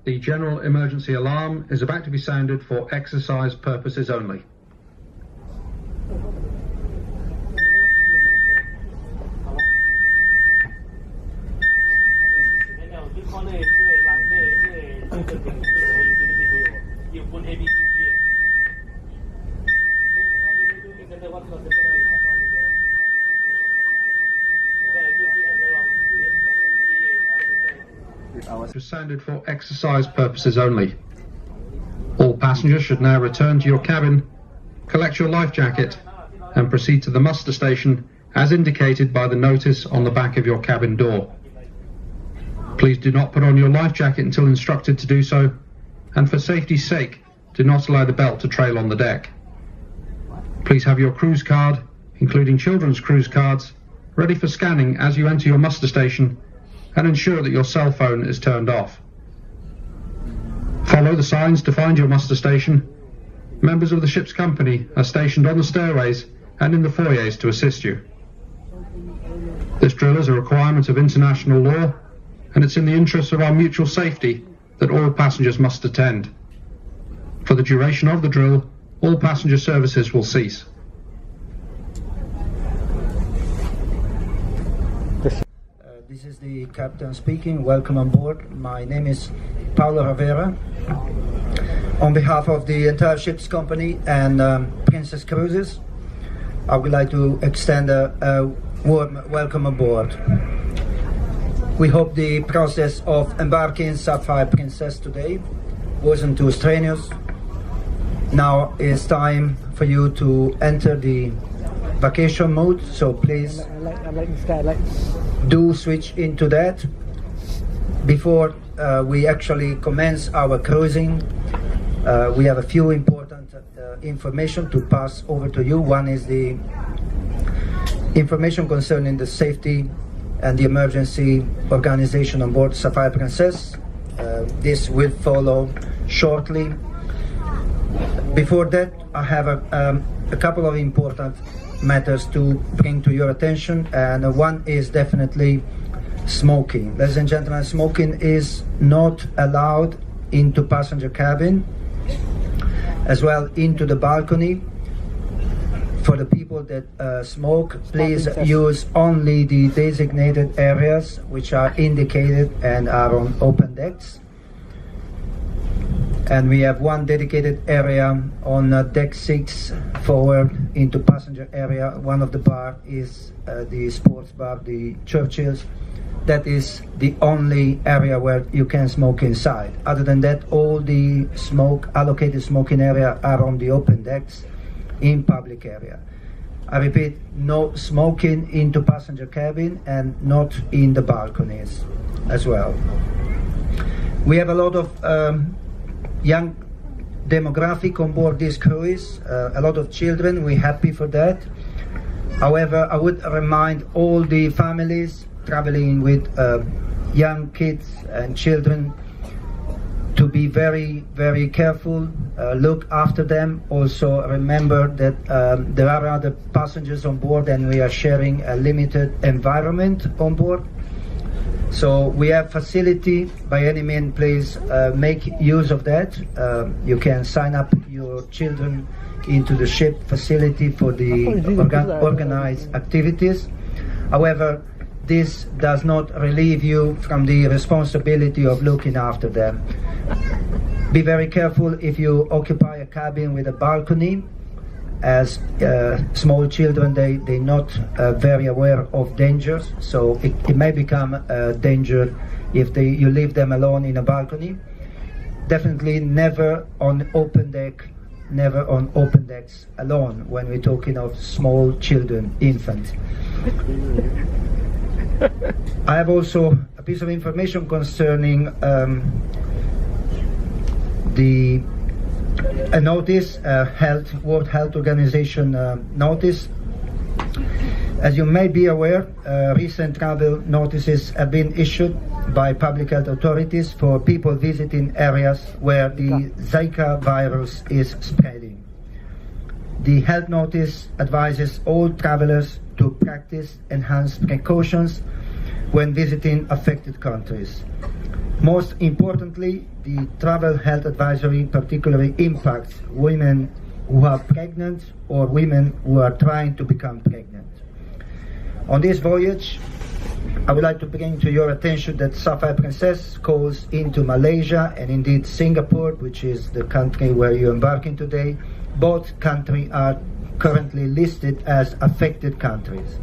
The general emergency alarm is about to be sounded for exercise purposes only. Sounded for exercise purposes only. All passengers should now return to your cabin, collect your life jacket, and proceed to the muster station as indicated by the notice on the back of your cabin door. Please do not put on your life jacket until instructed to do so, and for safety's sake, do not allow the belt to trail on the deck. Please have your cruise card, including children's cruise cards, ready for scanning as you enter your muster station, and ensure that your cell phone is turned off. Follow the signs to find your muster station. Members of the ship's company are stationed on the stairways and in the foyers to assist you. This drill is a requirement of international law, and it's in the interests of our mutual safety that all passengers must attend. For the duration of the drill, all passenger services will cease. This is the captain speaking. Welcome on board. My name is Paulo Rivera. On behalf of the entire ship's company and Princess Cruises, I would like to extend a warm welcome aboard. We hope the process of embarking Sapphire Princess today wasn't too strenuous. Now it's time for you to enter the vacation mode, so please do switch into that before we actually commence our cruising. We have a few important information to pass over to you. One is the information concerning the safety and the emergency organization on board Sapphire Princess. This will follow shortly. Before that, I have a couple of important matters to bring to your attention, and one is definitely smoking. Ladies and gentlemen, smoking is not allowed into passenger cabin, as well into the balcony. For the people that smoke, please use only the designated areas which are indicated and are on open decks. And we have one dedicated area on deck 6 forward into passenger area. One of the bar is the sports bar, the Churchill's. That is the only area where you can smoke inside. Other than that, all the allocated smoking area are on the open decks in public area. I repeat, no smoking into passenger cabin and not in the balconies as well. We have a lot of young demographic on board this cruise, a lot of children. We're happy for that. However, I would remind all the families traveling with young kids and children to be very, very careful, look after them. Also remember that there are other passengers on board and we are sharing a limited environment on board. So we have facility. By any means, please make use of that. You can sign up your children into the ship facility for the organized activities. However, this does not relieve you from the responsibility of looking after them. Be very careful if you occupy a cabin with a balcony. As small children, they're not very aware of dangers, so it may become a danger if you leave them alone in a balcony. Definitely never on open deck, never on open decks alone when we're talking of small children, infants. I have also a piece of information concerning a notice, World Health Organization notice. As you may be aware, recent travel notices have been issued by public health authorities for people visiting areas where the Zika virus is spreading. The health notice advises all travelers to practice enhanced precautions when visiting affected countries. Most importantly, the travel health advisory particularly impacts women who are pregnant or women who are trying to become pregnant. On this voyage, I would like to bring to your attention that Sapphire Princess calls into Malaysia and indeed Singapore, which is the country where you're embarking today. Both countries are currently listed as affected countries.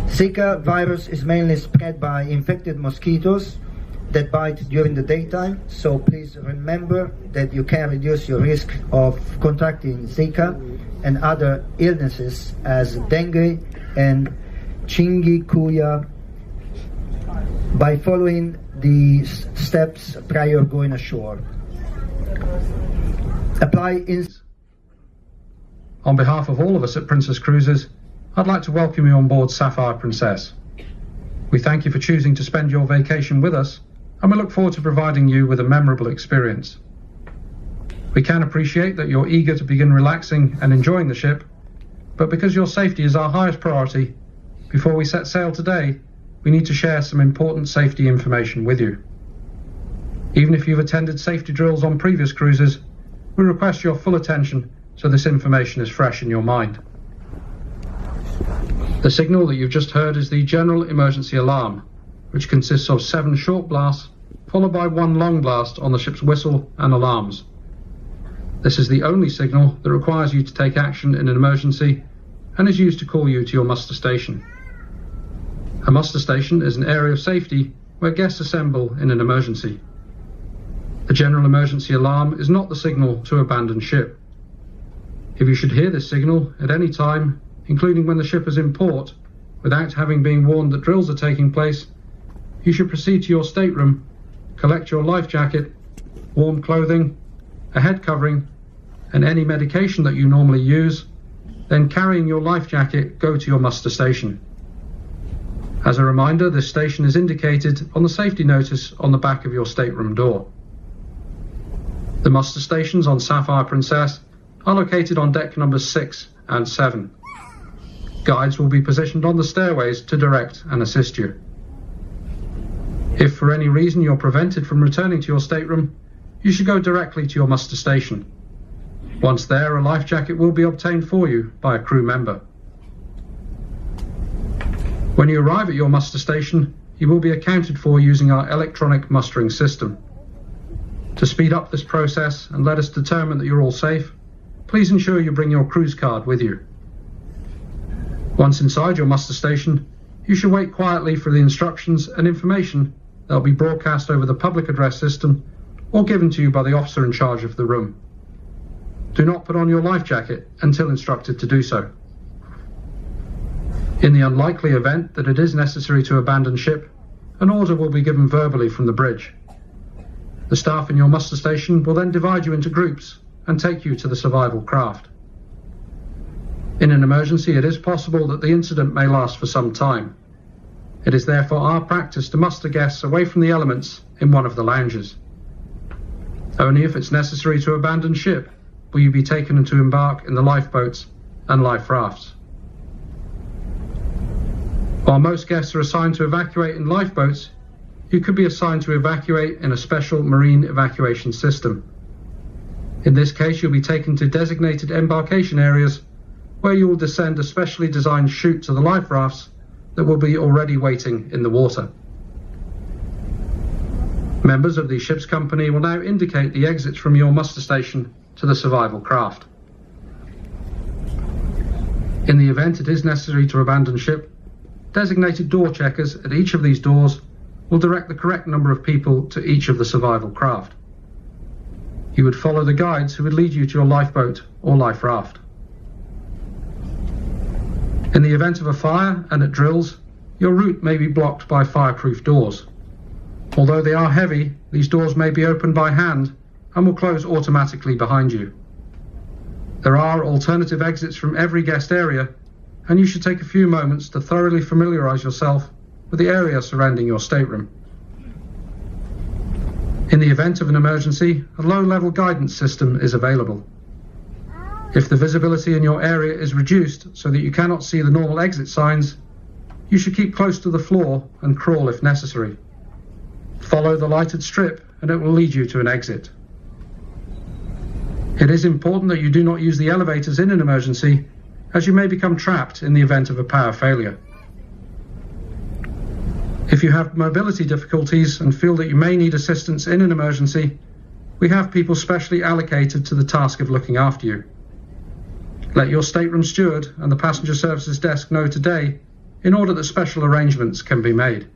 Zika virus is mainly spread by infected mosquitoes that bite during the daytime, so please remember that you can reduce your risk of contracting Zika and other illnesses as dengue and chikungunya by following the steps prior going ashore. On behalf of all of us at Princess Cruises, I'd like to welcome you on board Sapphire Princess. We thank you for choosing to spend your vacation with us, and we look forward to providing you with a memorable experience. We can appreciate that you're eager to begin relaxing and enjoying the ship, but because your safety is our highest priority, before we set sail today, we need to share some important safety information with you. Even if you've attended safety drills on previous cruises, we request your full attention so this information is fresh in your mind. The signal that you've just heard is the general emergency alarm, which consists of 7 short blasts followed by 1 long blast on the ship's whistle and alarms. This is the only signal that requires you to take action in an emergency and is used to call you to your muster station. A muster station is an area of safety where guests assemble in an emergency. The general emergency alarm is not the signal to abandon ship. If you should hear this signal at any time, including when the ship is in port, without having been warned that drills are taking place, you should proceed to your stateroom, collect your life jacket, warm clothing, a head covering, and any medication that you normally use, then carrying your life jacket, go to your muster station. As a reminder, this station is indicated on the safety notice on the back of your stateroom door. The muster stations on Sapphire Princess are located on deck numbers 6 and 7. Guides will be positioned on the stairways to direct and assist you. If for any reason you're prevented from returning to your stateroom, you should go directly to your muster station. Once there, a life jacket will be obtained for you by a crew member. When you arrive at your muster station, you will be accounted for using our electronic mustering system. To speed up this process and let us determine that you're all safe, please ensure you bring your cruise card with you. Once inside your muster station, you should wait quietly for the instructions and information that will be broadcast over the public address system or given to you by the officer in charge of the room. Do not put on your life jacket until instructed to do so. In the unlikely event that it is necessary to abandon ship, an order will be given verbally from the bridge. The staff in your muster station will then divide you into groups and take you to the survival craft. In an emergency, it is possible that the incident may last for some time. It is therefore our practice to muster guests away from the elements in one of the lounges. Only if it's necessary to abandon ship will you be taken to embark in the lifeboats and life rafts. While most guests are assigned to evacuate in lifeboats, you could be assigned to evacuate in a special marine evacuation system. In this case, you'll be taken to designated embarkation areas where you will descend a specially designed chute to the life rafts that will be already waiting in the water. Members of the ship's company will now indicate the exits from your muster station to the survival craft. In the event it is necessary to abandon ship, designated door checkers at each of these doors will direct the correct number of people to each of the survival craft. You would follow the guides who would lead you to your lifeboat or life raft. In the event of a fire and at drills, your route may be blocked by fireproof doors. Although they are heavy, these doors may be opened by hand and will close automatically behind you. There are alternative exits from every guest area, and you should take a few moments to thoroughly familiarize yourself with the area surrounding your stateroom. In the event of an emergency, a low-level guidance system is available. If the visibility in your area is reduced so that you cannot see the normal exit signs, you should keep close to the floor and crawl if necessary. Follow the lighted strip and it will lead you to an exit. It is important that you do not use the elevators in an emergency, as you may become trapped in the event of a power failure. If you have mobility difficulties and feel that you may need assistance in an emergency, we have people specially allocated to the task of looking after you. Let your stateroom steward and the passenger services desk know today in order that special arrangements can be made.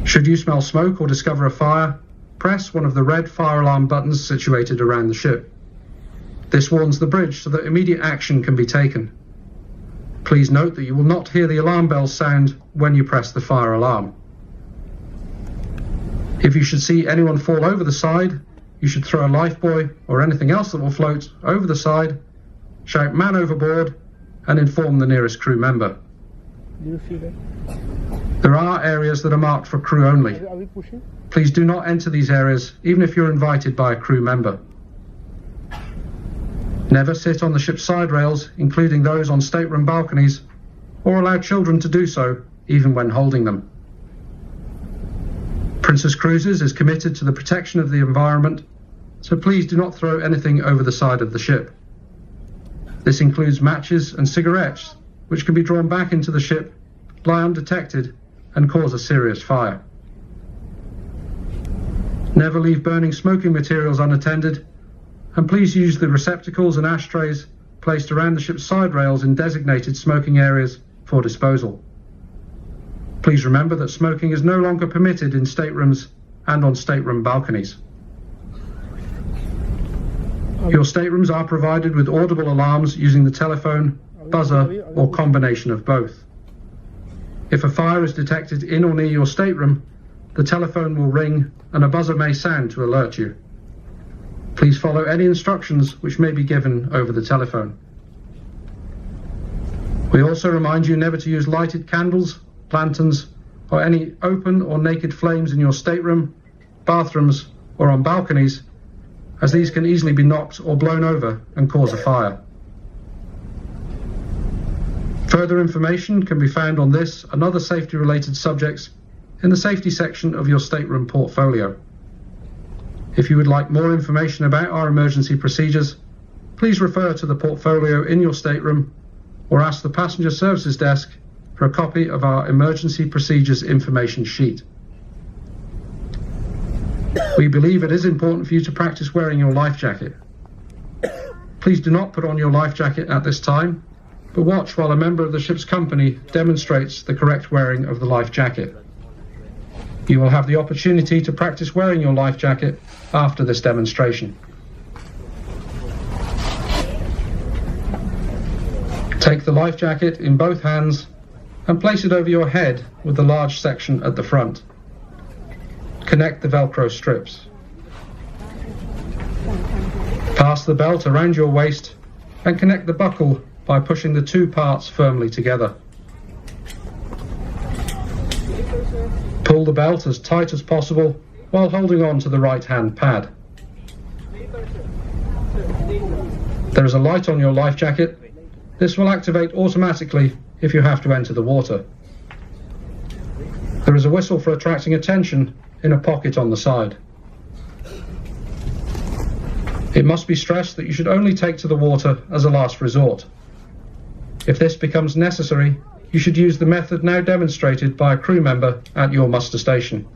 Should you smell smoke or discover a fire, press one of the red fire alarm buttons situated around the ship. This warns the bridge so that immediate action can be taken. Please note that you will not hear the alarm bells sound when you press the fire alarm. If you should see anyone fall over the side, you should throw a lifebuoy or anything else that will float over the side, shout "man overboard," and inform the nearest crew member. Do you feel that? There are areas that are marked for crew only. Are we pushing? Please do not enter these areas, even if you're invited by a crew member. Never sit on the ship's side rails, including those on stateroom balconies, or allow children to do so, even when holding them. Princess Cruises is committed to the protection of the environment, so please do not throw anything over the side of the ship. This includes matches and cigarettes, which can be drawn back into the ship, lie undetected, and cause a serious fire. Never leave burning smoking materials unattended, and please use the receptacles and ashtrays placed around the ship's side rails in designated smoking areas for disposal. Please remember that smoking is no longer permitted in staterooms and on stateroom balconies. Your staterooms are provided with audible alarms using the telephone, buzzer, or combination of both. If a fire is detected in or near your stateroom, the telephone will ring and a buzzer may sound to alert you. Please follow any instructions which may be given over the telephone. We also remind you never to use lighted candles, lanterns, or any open or naked flames in your stateroom, bathrooms, or on balconies, as these can easily be knocked or blown over and cause a fire. Further information can be found on this and other safety-related subjects in the safety section of your stateroom portfolio. If you would like more information about our emergency procedures, please refer to the portfolio in your stateroom or ask the passenger services desk for a copy of our emergency procedures information sheet. We believe it is important for you to practice wearing your life jacket. Please do not put on your life jacket at this time, but watch while a member of the ship's company demonstrates the correct wearing of the life jacket. You will have the opportunity to practice wearing your life jacket after this demonstration. Take the life jacket in both hands and place it over your head with the large section at the front. Connect the Velcro strips. Pass the belt around your waist and connect the buckle by pushing the two parts firmly together. Pull the belt as tight as possible while holding on to the right-hand pad. There is a light on your life jacket. This will activate automatically if you have to enter the water. There is a whistle for attracting attention in a pocket on the side. It must be stressed that you should only take to the water as a last resort. If this becomes necessary, you should use the method now demonstrated by a crew member at your muster station.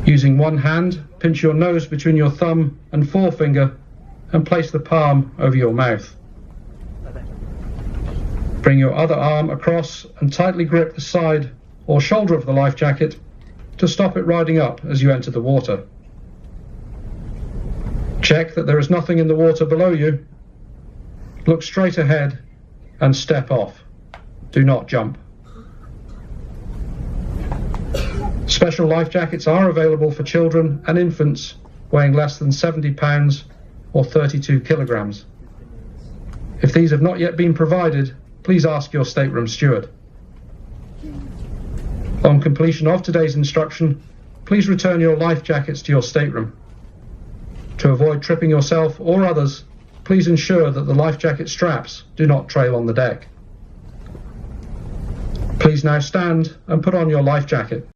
Using one hand, pinch your nose between your thumb and forefinger and place the palm over your mouth. Bring your other arm across and tightly grip the side or shoulder of the life jacket to stop it riding up as you enter the water. Check that there is nothing in the water below you. Look straight ahead and step off. Do not jump. Special life jackets are available for children and infants weighing less than 70 pounds or 32 kilograms. If these have not yet been provided, please ask your stateroom steward. On completion of today's instruction, please return your life jackets to your stateroom. To avoid tripping yourself or others, please please ensure that the life jacket straps do not trail on the deck. Please now stand and put on your life jacket.